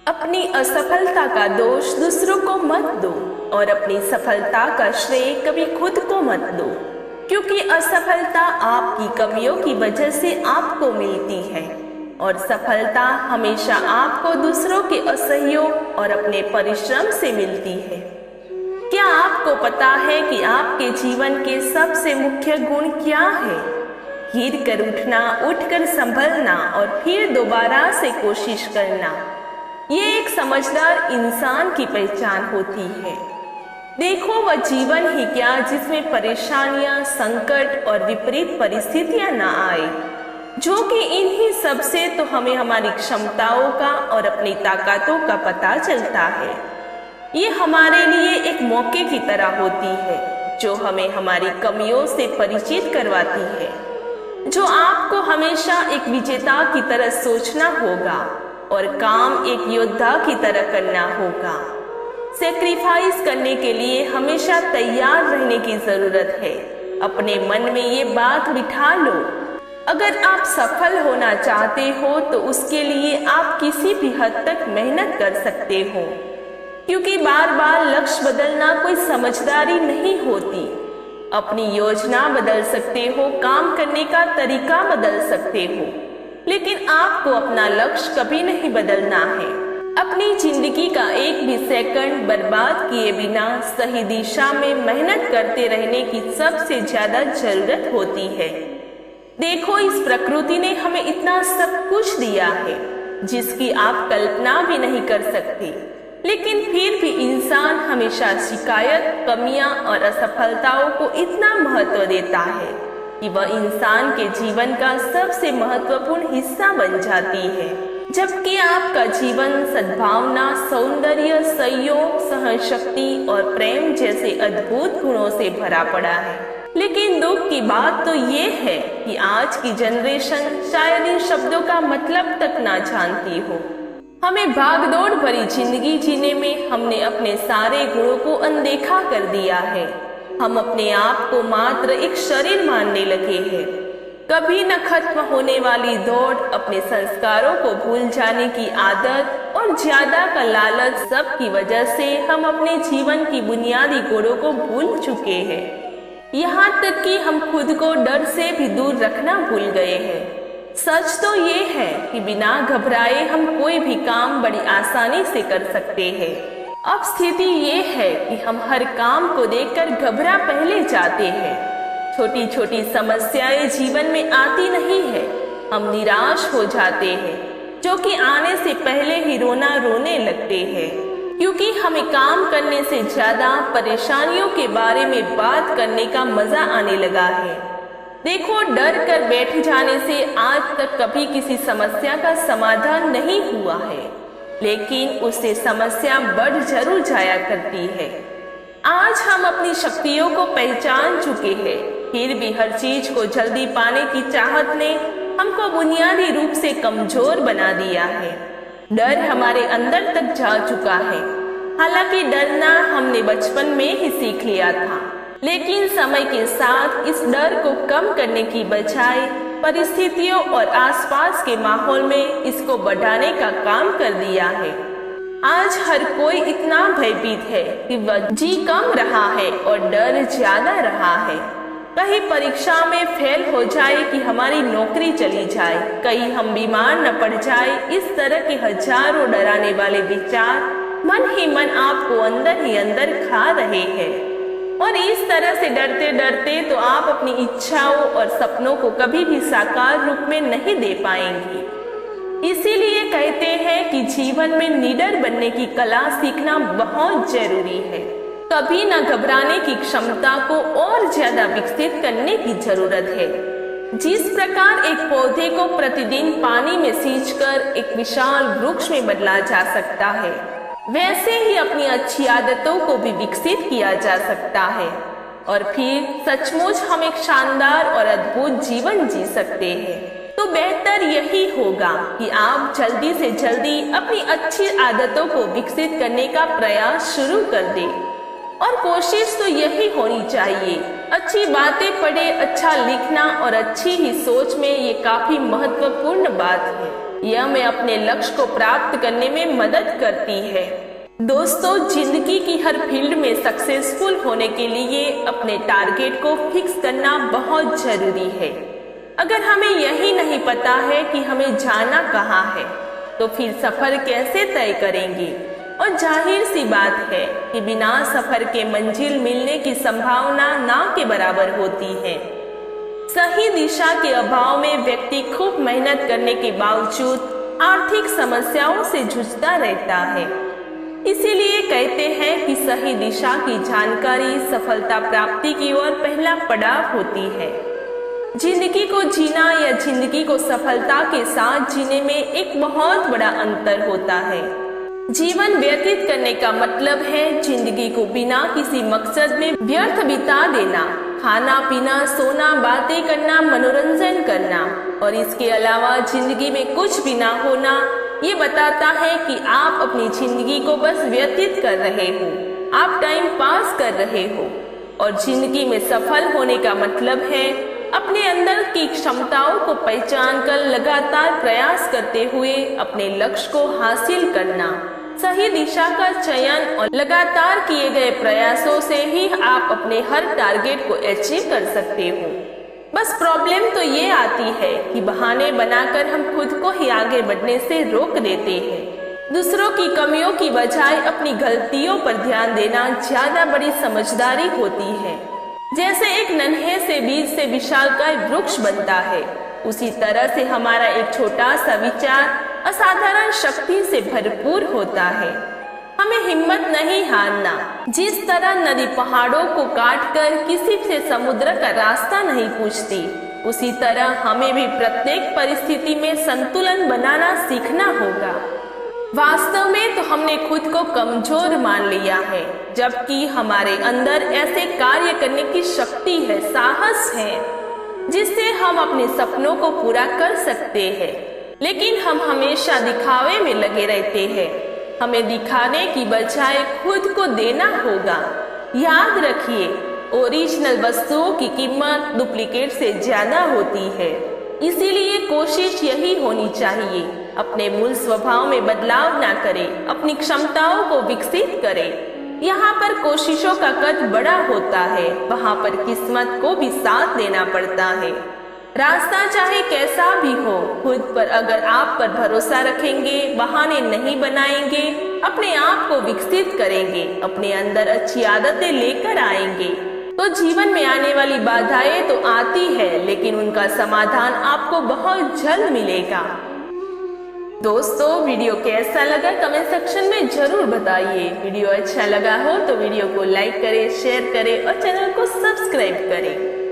अपनी असफलता का दोष दूसरों को मत दो और अपनी सफलता का श्रेय कभी खुद को मत दो, क्योंकि असफलता आपकी कमियों की वजह से आपको मिलती है और सफलता हमेशा आपको दूसरों के असहयोग और अपने परिश्रम से मिलती है। क्या आपको पता है कि आपके जीवन के सबसे मुख्य गुण क्या है? गिर कर उठना, उठकर संभलना और फिर दोबारा से कोशिश करना। ये एक समझदार इंसान की पहचान होती है। देखो, वह जीवन ही क्या जिसमें परेशानियां, संकट और विपरीत परिस्थितियां ना आए, जो कि इन्हीं सब से तो हमें हमारी क्षमताओं का और अपनी ताकतों का पता चलता है। ये हमारे लिए एक मौके की तरह होती है जो हमें हमारी कमियों से परिचित करवाती है, जो आपको हमेशा एक विजेता की तरह सोचना होगा और काम एक योद्धा की तरह करना होगा। सेक्रीफाइस करने के लिए हमेशा तैयार रहने की जरूरत है। अपने मन में ये बात बिठा लो, अगर आप सफल होना चाहते हो तो उसके लिए आप किसी भी हद तक मेहनत कर सकते हो, क्योंकि बार बार लक्ष्य बदलना कोई समझदारी नहीं होती। अपनी योजना बदल सकते हो, काम करने का तरीका बदल सकते हो, लेकिन आपको अपना लक्ष्य कभी नहीं बदलना है। अपनी जिंदगी का एक भी सेकंड बर्बाद किए बिना सही दिशा में मेहनत करते रहने की सबसे ज्यादा जरूरत होती है। देखो, इस प्रकृति ने हमें इतना सब कुछ दिया है जिसकी आप कल्पना भी नहीं कर सकते, लेकिन फिर भी इंसान हमेशा शिकायत, कमियां और असफलताओं को इतना महत्व देता है कि वह इंसान के जीवन का सबसे महत्वपूर्ण हिस्सा बन जाती है। जबकि आपका जीवन सद्भावना, सौंदर्य, संयोग, सहनशक्ति और प्रेम जैसे अद्भुत गुणों से भरा पड़ा है। लेकिन दुख की बात तो ये है कि आज की जनरेशन शायद इन शब्दों का मतलब तक ना जानती हो। हमें भागदौड़ भरी जिंदगी जीने में हमने अपने सारे गुणों को अनदेखा कर दिया है। हम अपने आप को मात्र एक शरीर मानने लगे हैं। कभी न खत्म होने वाली दौड़, अपने संस्कारों को भूल जाने की आदत और ज्यादा का लालच, सब की वजह से हम अपने जीवन की बुनियादी गुणों को भूल चुके हैं। यहाँ तक कि हम खुद को डर से भी दूर रखना भूल गए हैं। सच तो ये है कि बिना घबराए हम कोई भी काम बड़ी आसानी से कर सकते हैं। अब स्थिति ये है कि हम हर काम को देखकर घबरा पहले जाते हैं। छोटी छोटी समस्याएं जीवन में आती नहीं है, हम निराश हो जाते हैं, जो कि आने से पहले ही रोने लगते हैं, क्योंकि हमें काम करने से ज्यादा परेशानियों के बारे में बात करने का मजा आने लगा है। देखो, डर कर बैठ जाने से आज तक कभी किसी समस्या का समाधान नहीं हुआ है, लेकिन उससे समस्या बढ़ जरूर जाया करती है। आज हम अपनी शक्तियों को पहचान चुके हैं, फिर भी हर चीज को जल्दी पाने की चाहत ने हमको बुनियादी रूप से कमजोर बना दिया है। डर हमारे अंदर तक जा चुका है। हालांकि डरना हमने बचपन में ही सीख लिया था, लेकिन समय के साथ इस डर को कम करने की बजाय परिस्थितियों और आसपास के माहौल में इसको बढ़ाने का काम कर दिया है। आज हर कोई इतना भयभीत है कि वह जी कम रहा है और डर ज्यादा रहा है। कहीं परीक्षा में फेल हो जाए कि हमारी नौकरी चली जाए, कहीं हम बीमार न पड़ जाए, इस तरह के हजारों डराने वाले विचार मन ही मन आपको अंदर ही अंदर खा रहे हैं। और इस तरह से डरते डरते तो आप अपनी इच्छाओं और सपनों को कभी भी साकार रूप में नहीं दे पाएंगे। इसीलिए कहते हैं कि जीवन में निडर बनने की कला सीखना बहुत जरूरी है। कभी न घबराने की क्षमता को और ज्यादा विकसित करने की जरूरत है। जिस प्रकार एक पौधे को प्रतिदिन पानी में सींचकर एक विशाल वृक्ष में बदला जा सकता है, वैसे ही अपनी अच्छी आदतों को भी विकसित किया जा सकता है और फिर सचमुच हम एक शानदार और अद्भुत जीवन जी सकते हैं। तो बेहतर यही होगा कि आप जल्दी से जल्दी अपनी अच्छी आदतों को विकसित करने का प्रयास शुरू कर दें। और कोशिश तो यही होनी चाहिए, अच्छी बातें पढ़े, अच्छा लिखना और अच्छी ही सोच में ये काफी महत्वपूर्ण बात है। यह हमें अपने लक्ष्य को प्राप्त करने में मदद करती है। दोस्तों, जिंदगी की हर फील्ड में सक्सेसफुल होने के लिए अपने टारगेट को फिक्स करना बहुत जरूरी है। अगर हमें यही नहीं पता है कि हमें जाना कहाँ है, तो फिर सफर कैसे तय करेंगे? और जाहिर सी बात है कि बिना सफर के मंजिल मिलने की संभावना ना के बराबर होती है। सही दिशा के अभाव में व्यक्ति खूब मेहनत करने के बावजूद आर्थिक समस्याओं से जूझता रहता है। इसीलिए कहते हैं कि सही दिशा की जानकारी सफलता प्राप्ति की ओर पहला पड़ाव होती है। जिंदगी को जीना या जिंदगी को सफलता के साथ जीने में एक बहुत बड़ा अंतर होता है। जीवन व्यतीत करने का मतलब है जिंदगी को बिना किसी मकसद में व्यर्थ बिता देना, खाना पीना, सोना, बातें करना, मनोरंजन करना और इसके अलावा जिंदगी में कुछ भी ना होना। ये बताता है कि आप अपनी जिंदगी को बस व्यतीत कर रहे हो, आप टाइम पास कर रहे हो। और जिंदगी में सफल होने का मतलब है अपने अंदर की क्षमताओं को पहचान कर लगातार प्रयास करते हुए अपने लक्ष्य को हासिल करना। सही दिशा का चयन और लगातार किए गए प्रयासों से ही आप अपने हर टारगेट को अचीव कर सकते हो। बस प्रॉब्लम तो ये आती है कि बहाने बनाकर हम खुद को ही आगे बढ़ने से रोक देते हैं। दूसरों की कमियों की बजाय अपनी गलतियों पर ध्यान देना ज्यादा बड़ी समझदारी होती है। जैसे एक नन्हे से बीज से विशालकाय वृक्ष बनता है, उसी तरह से हमारा एक छोटा सा विचार असाधारण शक्ति से भरपूर होता है। हमें हिम्मत नहीं हारना। जिस तरह नदी पहाड़ों को काटकर किसी से समुद्र का रास्ता नहीं पूछती, उसी तरह हमें भी प्रत्येक परिस्थिति में संतुलन बनाना सीखना होगा। वास्तव में तो हमने खुद को कमजोर मान लिया है, जबकि हमारे अंदर ऐसे कार्य करने की शक्ति है, साहस है, जिससे हम अपने सपनों को पूरा कर सकते हैं। लेकिन हम हमेशा दिखावे में लगे रहते हैं। हमें दिखाने की बजाय खुद को देना होगा। याद रखिए, ओरिजिनल वस्तुओं की कीमत डुप्लीकेट से ज्यादा होती है। इसीलिए कोशिश यही होनी चाहिए, अपने मूल स्वभाव में बदलाव ना करें, अपनी क्षमताओं को विकसित करें। यहाँ पर कोशिशों का कद बड़ा होता है, वहाँ पर किस्मत को भी साथ देना पड़ता है। रास्ता चाहे कैसा भी हो, खुद पर अगर आप पर भरोसा रखेंगे, बहाने नहीं बनाएंगे, अपने आप को विकसित करेंगे, अपने अंदर अच्छी आदतें लेकर आएंगे, तो जीवन में आने वाली बाधाएं तो आती है, लेकिन उनका समाधान आपको बहुत जल्द मिलेगा। दोस्तों, वीडियो कैसा लगा कमेंट सेक्शन में जरूर बताइए। वीडियो अच्छा लगा हो तो वीडियो को लाइक करें, शेयर करें और चैनल को सब्सक्राइब करें।